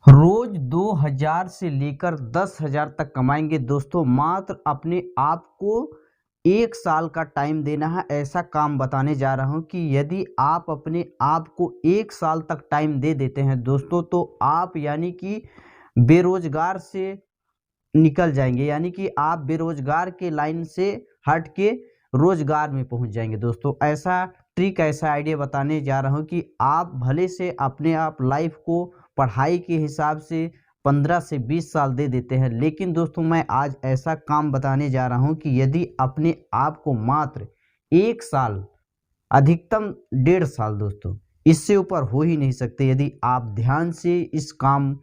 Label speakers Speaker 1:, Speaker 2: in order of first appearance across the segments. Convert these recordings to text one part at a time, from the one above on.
Speaker 1: रोज 2000 से लेकर 10,000 तक कमाएंगे दोस्तों। मात्र अपने आप को 1 साल का टाइम देना है। ऐसा काम बताने जा रहा हूं कि यदि आप अपने आप को 1 साल तक टाइम दे देते हैं दोस्तों, तो आप यानी कि बेरोजगार से निकल जाएंगे, यानी कि आप बेरोजगार के लाइन से हट के रोजगार में पहुंच जाएंगे दोस्तों। ऐसा ट्रिक, ऐसा आइडिया बताने जा रहा हूं कि आप भले से अपने आप लाइफ को पढ़ाई के हिसाब से 15 से 20 साल दे देते हैं, लेकिन दोस्तों मैं आज ऐसा काम बताने जा रहा हूं कि यदि अपने आप को मात्र 1 साल, अधिकतम 1.5 साल दोस्तों, इससे ऊपर हो ही नहीं सकते। यदि आप ध्यान से इस काम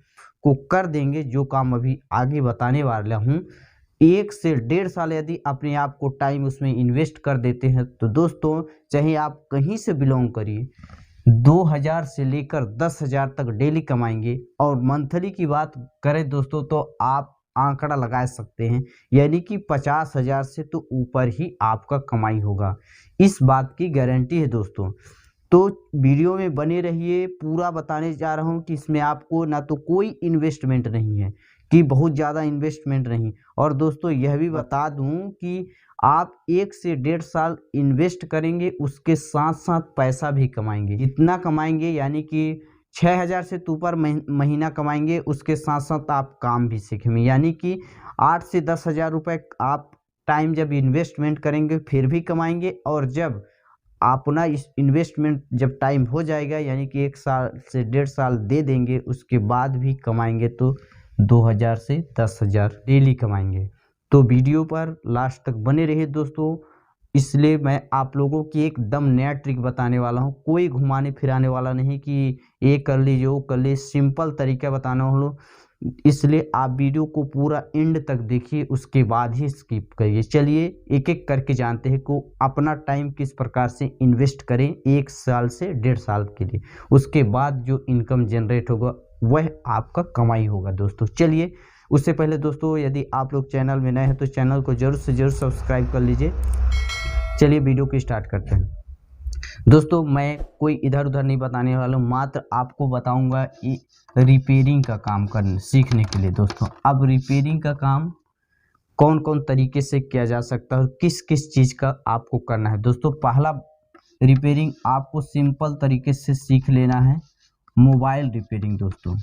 Speaker 1: को कर देंगे, जो काम अभी आगे बताने वाला हूँ, 1 से 1.5 साल यदि अपने आप को टाइम उसमें इन्वेस्ट कर देते हैं, तो दोस्तों चाहे आप कहीं से बिलोंग करिए, 2000 से लेकर 10,000 तक डेली कमाएंगे। और मंथली की बात करें दोस्तों, तो आप आंकड़ा लगा सकते हैं, यानी कि 50,000 से तो ऊपर ही आपका कमाई होगा। इस बात की गारंटी है दोस्तों। तो वीडियो में बने रहिए, पूरा बताने जा रहा हूँ कि इसमें आपको ना तो कोई इन्वेस्टमेंट नहीं है, कि बहुत ज़्यादा इन्वेस्टमेंट नहीं। और दोस्तों यह भी बता दूँ कि आप 1 से 1.5 साल इन्वेस्ट करेंगे, उसके साथ साथ पैसा भी कमाएंगे। इतना कमाएंगे यानी कि 6,000 से तो ऊपर महीना कमाएंगे, उसके साथ साथ आप काम भी सीखेंगे, यानी कि 8 से 10,000 रुपये आप टाइम जब इन्वेस्टमेंट करेंगे फिर भी कमाएंगे। और जब अपना इस इन्वेस्टमेंट जब टाइम हो जाएगा, यानी कि 1 साल से 1.5 साल दे देंगे, उसके बाद भी कमाएंगे, तो 2000 से 10,000 डेली कमाएंगे। तो वीडियो पर लास्ट तक बने रहिए दोस्तों। इसलिए मैं आप लोगों की एकदम नया ट्रिक बताने वाला हूँ, कोई घुमाने फिराने वाला नहीं कि ये कर लीजिए वो कर लीजिए, सिंपल तरीका बताने वाला। इसलिए आप वीडियो को पूरा एंड तक देखिए, उसके बाद ही स्किप करिए। चलिए एक एक करके जानते हैं को अपना टाइम किस प्रकार से इन्वेस्ट करें 1 साल से 1.5 साल के लिए। उसके बाद जो इनकम जनरेट होगा वह आपका कमाई होगा दोस्तों। चलिए उससे पहले दोस्तों, यदि आप लोग चैनल में नए हैं तो चैनल को जरूर से जरूर सब्सक्राइब कर लीजिए। चलिए वीडियो को स्टार्ट करते हैं दोस्तों। मैं कोई इधर उधर नहीं बताने वाला हूँ, मात्र आपको बताऊंगा रिपेयरिंग का काम करने सीखने के लिए दोस्तों। अब रिपेयरिंग का काम कौन कौन तरीके से किया जा सकता है और किस किस चीज़ का आपको करना है दोस्तों। पहला रिपेयरिंग आपको सिंपल तरीके से सीख लेना है, मोबाइल रिपेयरिंग दोस्तों।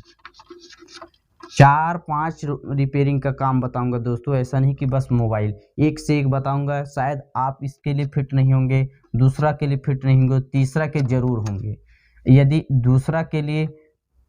Speaker 1: 4-5 रिपेयरिंग का काम बताऊंगा दोस्तों, ऐसा नहीं कि बस मोबाइल, एक से एक बताऊंगा। शायद आप इसके लिए फिट नहीं होंगे, दूसरा के लिए फिट नहीं होंगे, तीसरा के जरूर होंगे। यदि दूसरा के लिए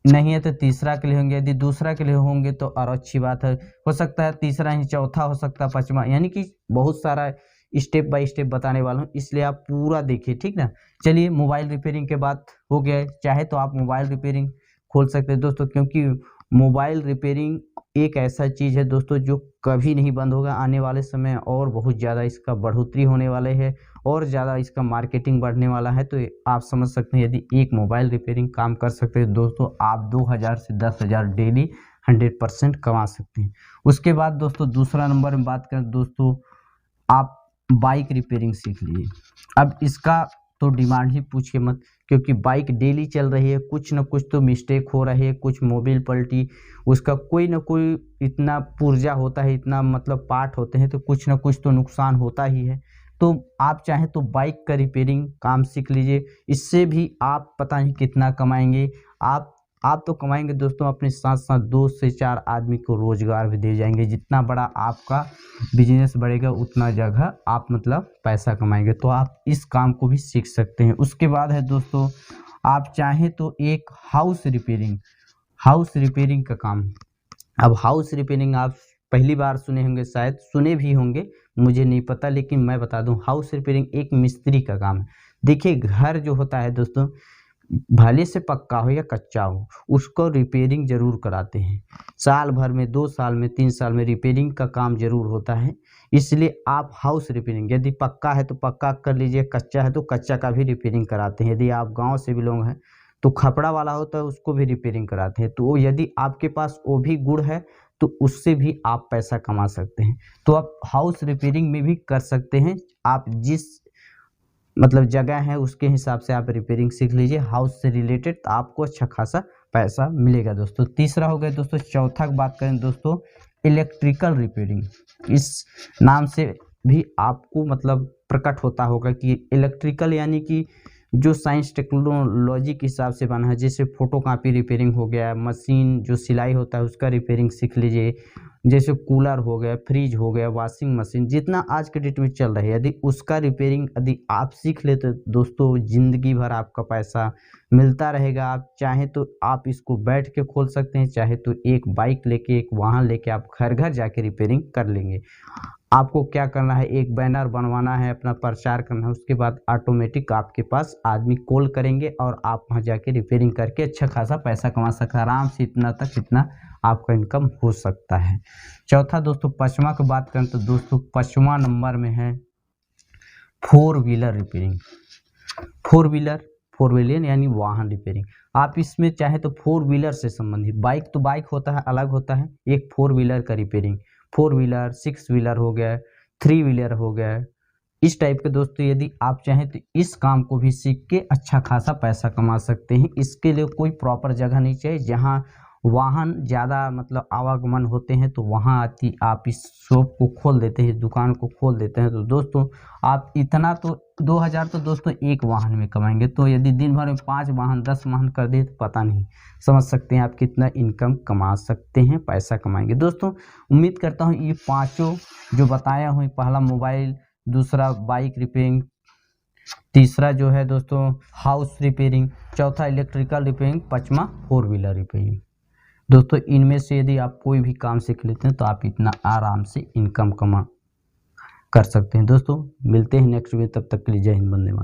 Speaker 1: नहीं है तो तीसरा के लिए होंगे, यदि दूसरा के लिए होंगे तो और अच्छी बात है, हो सकता है तीसरा ही चौथा, हो सकता है पांचवा, यानी कि बहुत सारा स्टेप बाय स्टेप बताने वाला हूँ, इसलिए आप पूरा देखिए, ठीक ना। चलिए मोबाइल रिपेयरिंग के बात हो गया, चाहे तो आप मोबाइल रिपेयरिंग खोल सकते हैं दोस्तों, क्योंकि मोबाइल रिपेयरिंग एक ऐसा चीज़ है दोस्तों जो कभी नहीं बंद होगा। आने वाले समय और बहुत ज़्यादा इसका बढ़ोतरी होने वाले है और ज़्यादा इसका मार्केटिंग बढ़ने वाला है। तो आप समझ सकते हैं, यदि एक मोबाइल रिपेयरिंग काम कर सकते हैं दोस्तों, आप 2000 से 10,000 डेली 100% कमा सकते हैं। उसके बाद दोस्तों दूसरा नंबर में बात करें दोस्तों, आप बाइक रिपेयरिंग सीख लीजिए। अब इसका तो डिमांड ही पूछिए मत, क्योंकि बाइक डेली चल रही है, कुछ ना कुछ तो मिस्टेक हो रही है, कुछ मोबिल पलटी, उसका कोई ना कोई इतना पुर्जा होता है, इतना मतलब पार्ट होते हैं, तो कुछ ना कुछ तो नुकसान होता ही है। तो आप चाहें तो बाइक का रिपेयरिंग काम सीख लीजिए, इससे भी आप पता नहीं कितना कमाएंगे। आप तो कमाएंगे दोस्तों, अपने साथ साथ 2 से 4 आदमी को रोजगार भी दे जाएंगे। जितना बड़ा आपका बिजनेस बढ़ेगा उतना जगह आप मतलब पैसा कमाएंगे। तो आप इस काम को भी सीख सकते हैं। उसके बाद है दोस्तों, आप चाहें तो एक हाउस रिपेयरिंग का काम। अब हाउस रिपेयरिंग आप पहली बार सुने होंगे, शायद सुने भी होंगे, मुझे नहीं पता, लेकिन मैं बता दूं, हाउस रिपेयरिंग एक मिस्त्री का काम है। देखिए घर जो होता है दोस्तों, भले से पक्का हो या कच्चा हो, उसको रिपेयरिंग जरूर कराते हैं। साल भर में, 2 साल में, 3 साल में रिपेयरिंग का काम जरूर होता है। इसलिए आप हाउस रिपेयरिंग, यदि पक्का है तो पक्का कर लीजिए, कच्चा है तो कच्चा का भी रिपेयरिंग कराते हैं। यदि आप गांव से बिलोंग हैं तो खपड़ा वाला होता है, उसको भी रिपेयरिंग कराते हैं। तो यदि आपके पास वो भी गुण है तो उससे भी आप पैसा कमा सकते हैं। तो आप हाउस रिपेयरिंग में भी कर सकते हैं। आप जिस मतलब जगह है उसके हिसाब से आप रिपेयरिंग सीख लीजिए हाउस से रिलेटेड, तो आपको अच्छा खासा पैसा मिलेगा दोस्तों। तीसरा हो गया दोस्तों। चौथा की बात करें दोस्तों, इलेक्ट्रिकल रिपेयरिंग। इस नाम से भी आपको मतलब प्रकट होता होगा कि इलेक्ट्रिकल यानी कि जो साइंस टेक्नोलॉजी के हिसाब से बना है, जैसे फोटो कापी रिपेयरिंग हो गया, मशीन जो सिलाई होता है उसका रिपेयरिंग सीख लीजिए, जैसे कूलर हो गया, फ्रिज हो गया, वॉशिंग मशीन, जितना आज के डेट में चल रही है, यदि उसका रिपेयरिंग यदि आप सीख लेते तो दोस्तों ज़िंदगी भर आपका पैसा मिलता रहेगा। आप चाहे तो आप इसको बैठ के खोल सकते हैं, चाहे तो एक बाइक लेके, एक वाहन लेके आप घर घर जाके रिपेयरिंग कर लेंगे। आपको क्या करना है, एक बैनर बनवाना है, अपना प्रचार करना है, उसके बाद ऑटोमेटिक आपके पास आदमी कॉल करेंगे और आप वहाँ जाके रिपेयरिंग करके अच्छा खासा पैसा कमा सकते हैं आराम से। इतना तक इतना आपका इनकम हो सकता है। चौथा दोस्तों, पाँचवा की बात करें तो दोस्तों 5वां नंबर में है 4 व्हीलर रिपेयरिंग। 4 व्हीलर यानी वाहन रिपेयरिंग। आप इसमें चाहे तो 4 व्हीलर से संबंधित, बाइक तो बाइक होता है, अलग होता है, एक 4 व्हीलर का रिपेयरिंग, 4 व्हीलर, 6 व्हीलर हो गया, 3 व्हीलर हो गया, इस टाइप के दोस्तों यदि आप चाहें तो इस काम को भी सीख के अच्छा खासा पैसा कमा सकते हैं। इसके लिए कोई प्रॉपर जगह नहीं चाहिए, जहाँ वाहन ज़्यादा मतलब आवागमन होते हैं तो वहाँ आती आप इस शॉप को खोल देते हैं, दुकान को खोल देते हैं, तो दोस्तों आप इतना तो 2000 तो दोस्तों एक वाहन में कमाएंगे। तो यदि दिन भर में 5 वाहन 10 वाहन कर दे तो पता नहीं, समझ सकते हैं आप कितना इनकम कमा सकते हैं, पैसा कमाएंगे। दोस्तों उम्मीद करता हूँ ये पाँचों जो बताया हूँ, पहला मोबाइल, दूसरा बाइक रिपेयरिंग, तीसरा जो है दोस्तों हाउस रिपेयरिंग, चौथा इलेक्ट्रिकल रिपेयरिंग, पाँचवा 4 व्हीलर रिपेयरिंग, दोस्तों इनमें से यदि आप कोई भी काम सीख लेते हैं तो आप इतना आराम से इनकम कमा कर सकते हैं। दोस्तों मिलते हैं नेक्स्ट वीडियो, तब तक के लिए जय हिंद, वंदे मातरम।